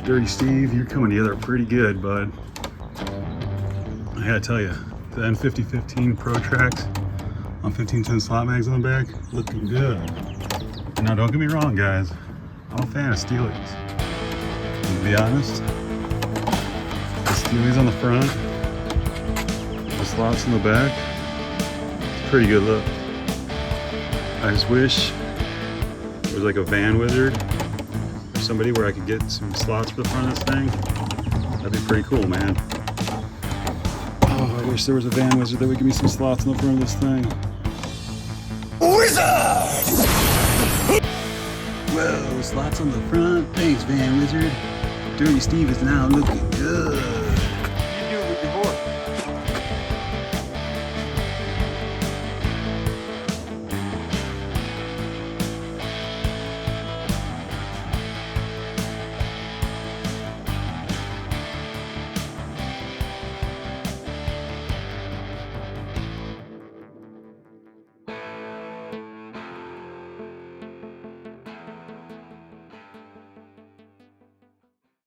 Dirty Steve, you're coming together pretty good, bud. I gotta tell you, the N5015 Pro Tracks on 15-10 slot mags on the back, looking good. Now don't get me wrong, guys, I'm a fan of Steelies. And to be honest, the Steelies on the front, the slots in the back, it's a pretty good look. I just wish there was like a van wizard or somebody where I could get some slots for the front of this thing. That'd be pretty cool, man. Oh, I wish there was a van wizard that would give me some slots in the front of this thing. Wizard! Whoa, slots on the front. Thanks, van wizard. Dirty Steve is now looking good.